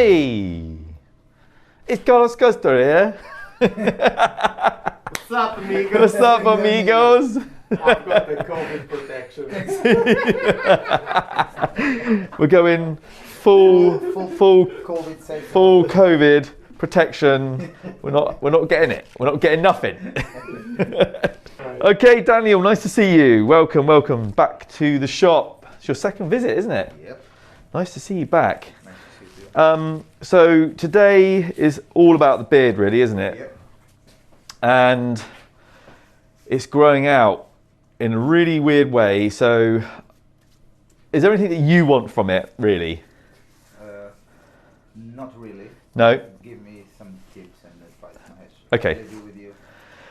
Hey! It's Carlos Custer here. What's up, amigos? What's up, amigos? I've got the COVID protection. We're going full COVID safe. full COVID protection. We're not getting it. We're not getting nothing. Okay, Daniel, nice to see you. Welcome back to the shop. It's your second visit, isn't it? Yep. Nice to see you back. Nice to see you. So today is all about the beard, really, isn't it? Yep. And it's growing out in a really weird way. So is there anything that you want from it, really? Not really. No? Give me some tips and advice, Mahesh. Okay. What do I do with you?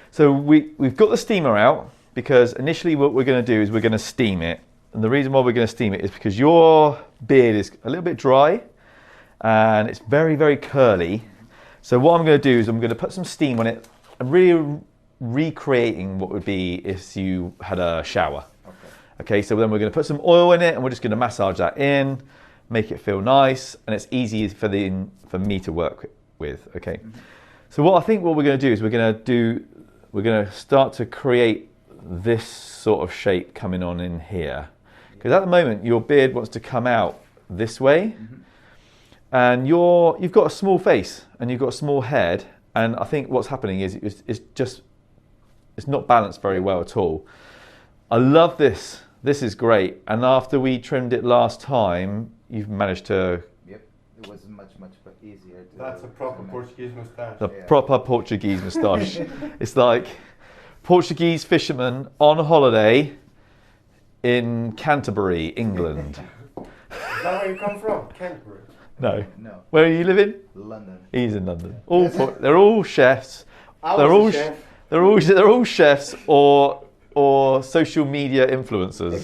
So we've got the steamer out because initially what we're going to do is we're going to steam it. And the reason why we're going to steam it is because your beard is a little bit dry and it's very, very curly. So what I'm going to do is I'm going to put some steam on it and really recreating what would be if you had a shower. Okay, so then we're going to put some oil in it and we're just going to massage that in, make it feel nice, and it's easy for me to work with. Okay, so what we're going to do is we're going to start to create this sort of shape coming on in here, because at the moment your beard wants to come out this way, and you've got a small face and you've got a small head, and I think what's happening is it's not balanced very well at all. I love this. This is great. And after we trimmed it last time, you've managed to... Yep, it was much easier. That's a proper Portuguese moustache. The proper Portuguese moustache. It's like Portuguese fisherman on holiday in Canterbury, England. Is that where you come from? Canterbury? No. No. Where are you living? London. He's in London. They're all chefs. I They're was all a chef. they're all chefs or social media influencers.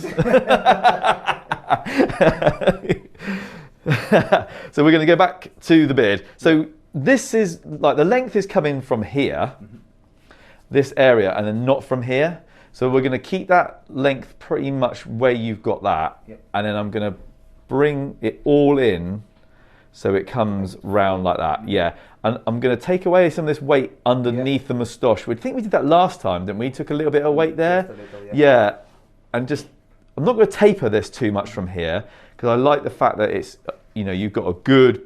So we're going to go back to the beard. So this is like the length is coming from here, this area, and then not from here. So we're going to keep that length pretty much where you've got that, and then I'm going to bring it all in so it comes round like that. Yeah, and I'm going to take away some of this weight underneath the moustache. I think we did that last time, didn't we? Took a little bit of weight there. Just a little, Yeah, and I'm not going to taper this too much from here because I like the fact that it's, you've got a good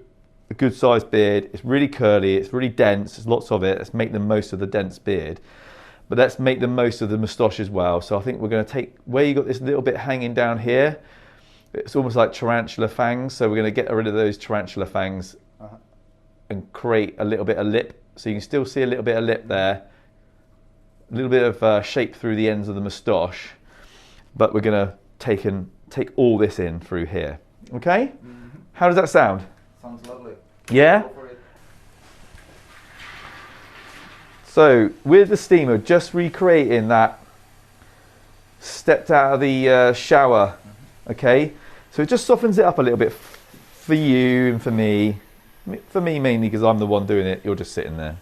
sized beard. It's really curly. It's really dense. There's lots of it. Let's make the most of the dense beard, but let's make the most of the moustache as well. So I think we're going to take where you got this little bit hanging down here. It's almost like tarantula fangs. So we're going to get rid of those tarantula fangs and create a little bit of lip. So you can still see a little bit of lip there, a little bit of shape through the ends of the moustache. But we're going to take all this in through here. Okay? How does that sound? Sounds lovely. Yeah? Go for it. So with the steamer, just recreating that stepped out of the shower. Okay? So it just softens it up a little bit for you and for me. For me mainly because I'm the one doing it. You're just sitting there.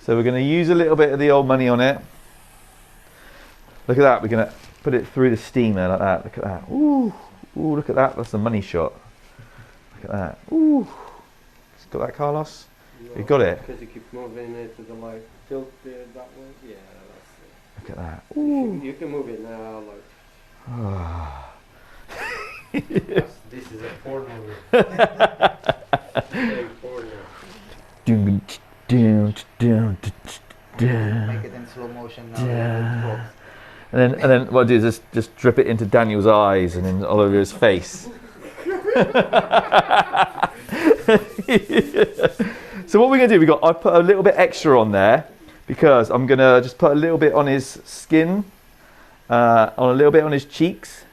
So we're going to use a little bit of the old money on it. Look at that. We're going to put it through the steamer like that. Look at that. Ooh, look at that. That's the money shot. Look at that. Ooh. Got that, Carlos? You got it? Because you keep moving it to the light. Tilt it that way. Yeah, that's it. Look at that. Ooh. You can move it now. Like. This is a porn movie. Make it in slow motion now. And then what I do is just drip it into Daniel's eyes and then all over his face. So what we're going to do, I put a little bit extra on there because I'm going to just put a little bit on his skin, on a little bit on his cheeks,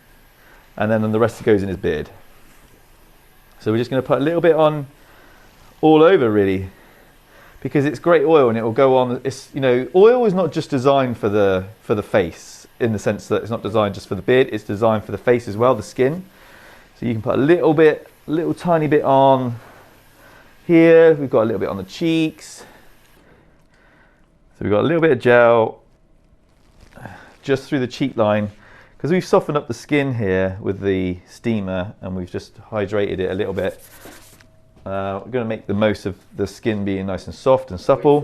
and then the rest goes in his beard. So we're just going to put a little bit on all over really, because it's great oil and it will go on. It's, oil is not just designed for the face in the sense that it's not designed just for the beard. It's designed for the face as well, the skin. So you can put a little tiny bit on here. We've got a little bit on the cheeks. So we've got a little bit of gel just through the cheek line because we've softened up the skin here with the steamer and we've just hydrated it a little bit, we're going to make the most of the skin being nice and soft and supple.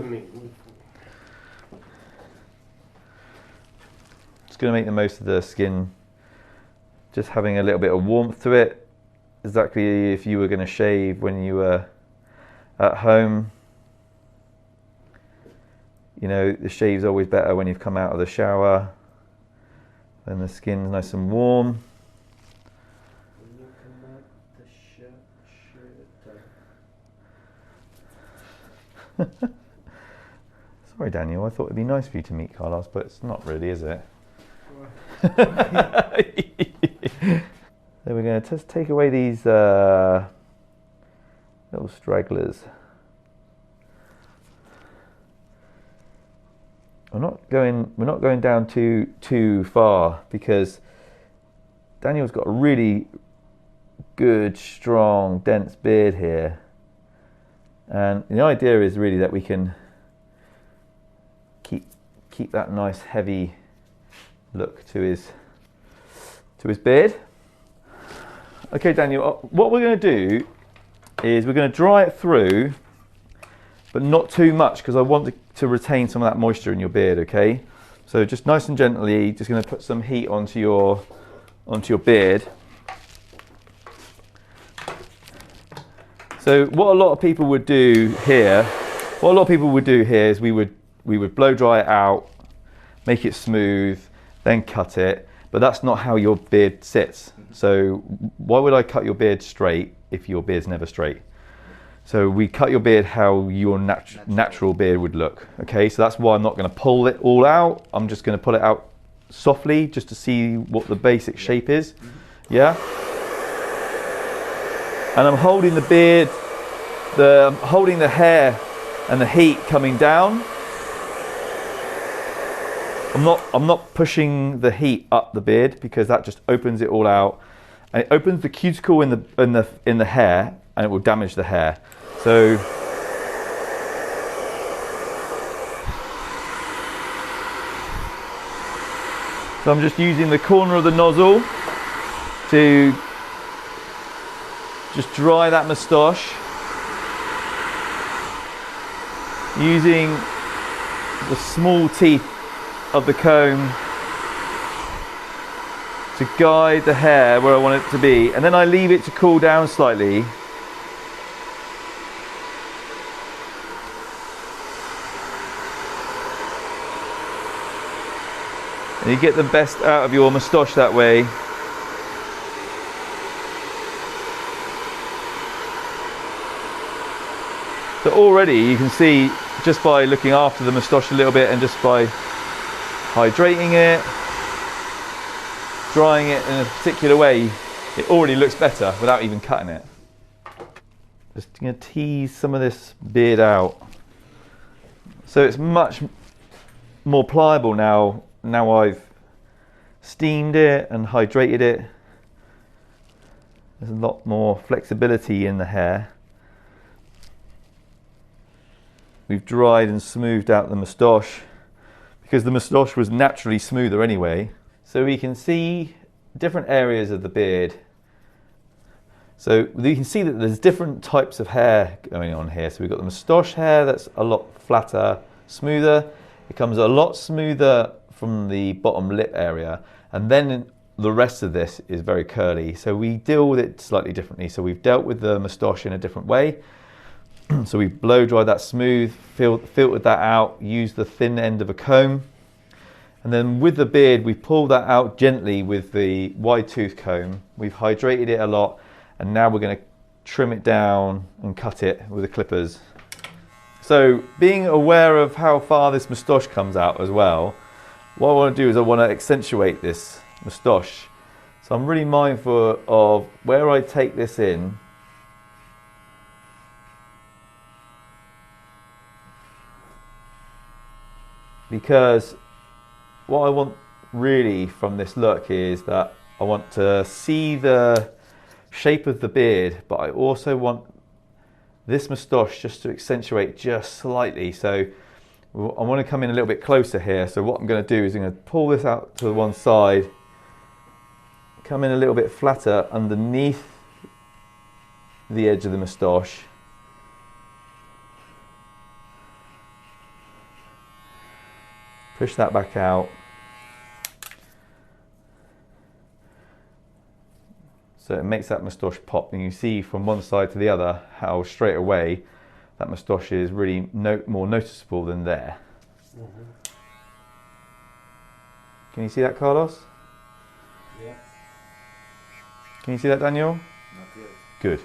Just going to make the most of the skin just having a little bit of warmth to it, exactly if you were going to shave when you were at home. You know, the shave's always better when you've come out of the shower and the skin's nice and warm. Sorry Daniel, I thought it'd be nice for you to meet Carlos, but it's not really, is it? So we're going to just take away these little stragglers. We're not going down too far, because Daniel's got a really good, strong, dense beard here, and the idea is really that we can keep that nice heavy look to his beard. Okay, Daniel, what we're going to do is we're going to dry it through, but not too much, because I want to retain some of that moisture in your beard. Okay, so just nice and gently, just going to put some heat onto your beard. So what a lot of people would do here, is we would blow dry it out, make it smooth, then cut it. But that's not how your beard sits. So why would I cut your beard straight if your beard's never straight? So we cut your beard how your natural beard would look. Okay, so that's why I'm not going to pull it all out. I'm just going to pull it out softly, just to see what the basic shape is. Yeah. And I'm holding the beard, I'm holding the hair and the heat coming down. I'm not pushing the heat up the beard, because that just opens it all out, and it opens the cuticle in the hair, and it will damage the hair. So I'm just using the corner of the nozzle to just dry that moustache, using the small teeth of the comb to guide the hair where I want it to be, and then I leave it to cool down slightly. And you get the best out of your moustache that way. So already you can see, just by looking after the moustache a little bit and just by hydrating it, drying it in a particular way, it already looks better without even cutting it. Just going to tease some of this beard out, so it's much more pliable now I've steamed it and hydrated it. There's a lot more flexibility in the hair. We've dried and smoothed out the moustache, because the moustache was naturally smoother anyway. So we can see different areas of the beard. So you can see that there's different types of hair going on here. So we've got the moustache hair that's a lot flatter, smoother. It comes a lot smoother from the bottom lip area, and then the rest of this is very curly. So we deal with it slightly differently. So we've dealt with the moustache in a different way. So we blow dry that smooth, filtered that out, used the thin end of a comb, and then with the beard we pull that out gently with the wide tooth comb. We've hydrated it a lot, and now we're going to trim it down and cut it with the clippers. So being aware of how far this moustache comes out as well, what I want to do is I want to accentuate this moustache. So I'm really mindful of where I take this in. Because what I want really from this look is that I want to see the shape of the beard, but I also want this moustache just to accentuate just slightly. So I want to come in a little bit closer here. So what I'm going to do is I'm going to pull this out to the one side come in a little bit flatter underneath the edge of the moustache. Push that back out. So it makes that moustache pop, and you see from one side to the other how straight away that moustache is really more noticeable than there. Mm-hmm. Can you see that, Carlos? Yeah. Can you see that, Daniel? Not yet. Good.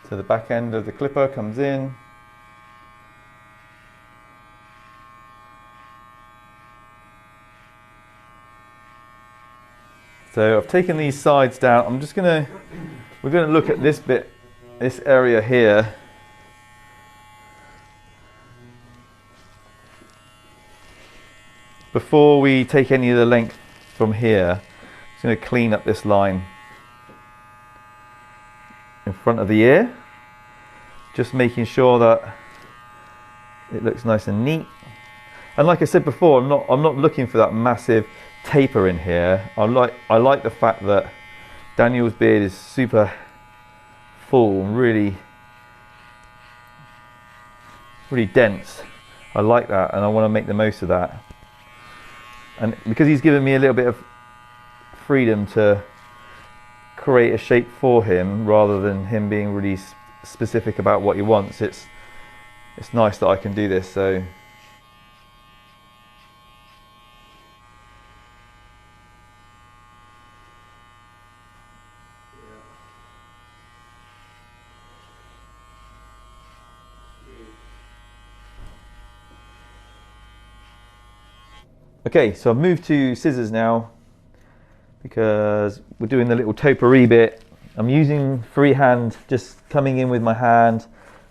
So the back end of the clipper comes in. So I've taken these sides down. We're gonna look at this bit, this area here. Before we take any of the length from here, I'm just gonna clean up this line in front of the ear. Just making sure that it looks nice and neat. And like I said before, I'm not looking for that massive taper in here. I like the fact that Daniel's beard is super full and really dense. I like that, and I want to make the most of that. And because he's given me a little bit of freedom to create a shape for him rather than him being really specific about what he wants, it's nice that I can do this. So okay, so I've moved to scissors now because we're doing the little topiary bit. I'm using freehand, just coming in with my hand,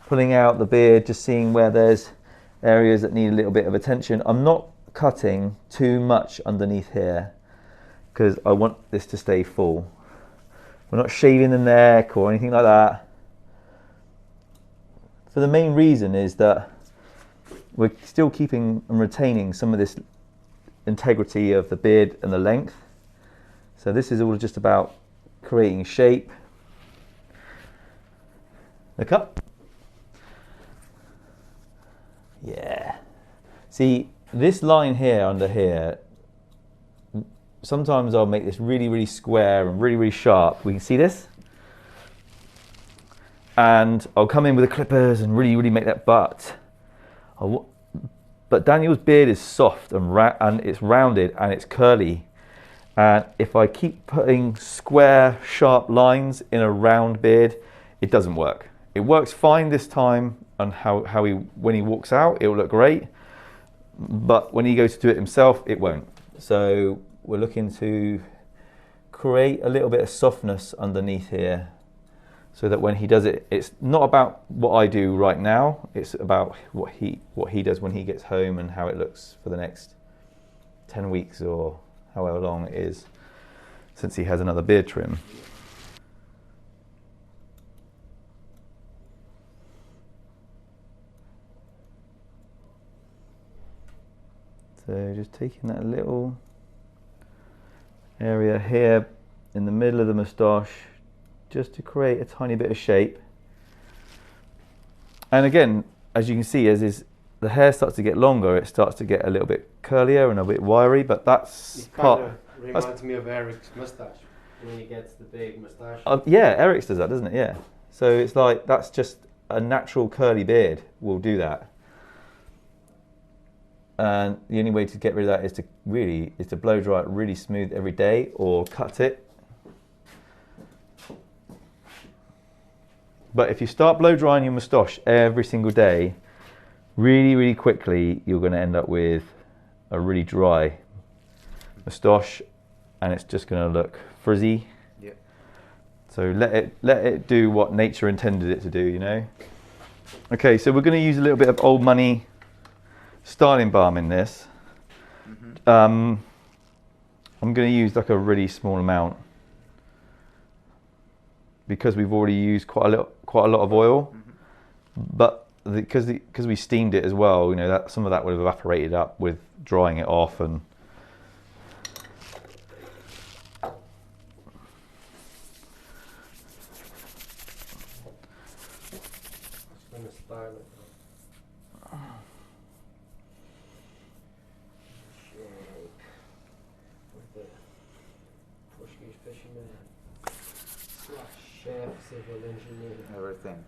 pulling out the beard, just seeing where there's areas that need a little bit of attention. I'm not cutting too much underneath here because I want this to stay full. We're not shaving the neck or anything like that. So the main reason is that we're still keeping and retaining some of this integrity of the beard and the length. So this is all just about creating shape. Look up. Yeah. See, this line here under here, sometimes I'll make this really square and really sharp. We can see this. And I'll come in with the clippers and really make that butt. But Daniel's beard is soft and it's rounded and it's curly. And if I keep putting square, sharp lines in a round beard, it doesn't work. It works fine this time, and when he walks out, it will look great. But when he goes to do it himself, it won't. So we're looking to create a little bit of softness underneath here, so that when he does it, it's not about what I do right now. It's about what he does when he gets home and how it looks for the next 10 weeks or however long it is since he has another beard trim. So just taking that little area here in the middle of the moustache, just to create a tiny bit of shape. And again, as you can see, as the hair starts to get longer, it starts to get a little bit curlier and a bit wiry, but that's part. Reminds me of Eric's moustache when he gets the big moustache. Yeah, Eric's does that, doesn't it? Yeah. So it's like that's just a natural curly beard will do that. And the only way to get rid of that is to blow dry it really smooth every day or cut it. But if you start blow drying your moustache every single day, really quickly, you're going to end up with a really dry moustache, and it's just going to look frizzy. Yeah. So let it do what nature intended it to do, you know. Okay, so we're going to use a little bit of Old Money styling balm in this. Mm-hmm. I'm going to use like a really small amount because we've already used quite a lot of oil. Mm-hmm. But because we steamed it as well, you know, that some of that would have evaporated up with drying it off. And Ireland. Shape. With the Portuguese fisherman. Chef, civil engineer. Everything.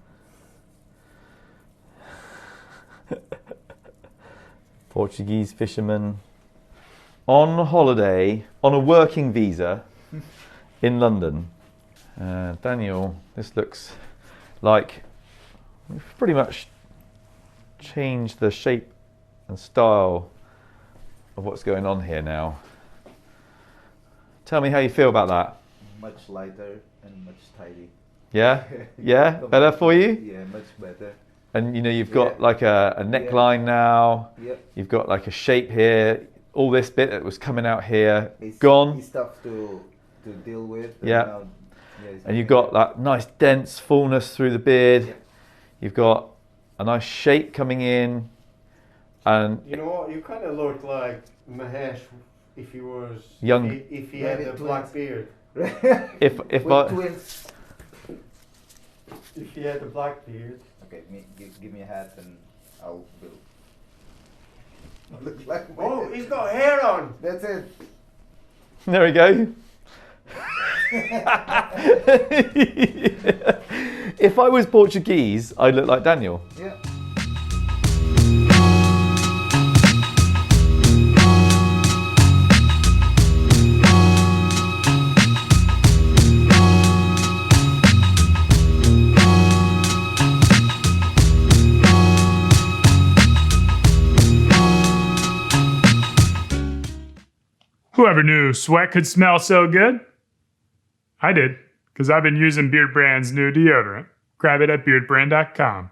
Portuguese fisherman on holiday on a working visa in London. Daniel, this looks like we've pretty much changed the shape and style of what's going on here now. Tell me how you feel about that. Much lighter and much tidy. Yeah? Yeah? Better for you? Yeah, much better. And you know, you've got like a neckline now. Yep. You've got like a shape here. All this bit that was coming out here, It's gone. It's tough to deal with. Yeah. Now, it's And you've got that nice dense fullness through the beard. Yeah. You've got a nice shape coming in. And You know what? You kind of look like Mahesh if he was Young. If he had Maybe a black twins. beard. if With I, twins. If he had a black beard. Okay, give me a hat and I'll build. Look like my Oh, head. he's got hair on. That's it. there we go. If I was Portuguese, I'd look like Daniel. Yeah. Whoever knew sweat could smell so good? I did, because I've been using Beardbrand's new deodorant. Grab it at beardbrand.com.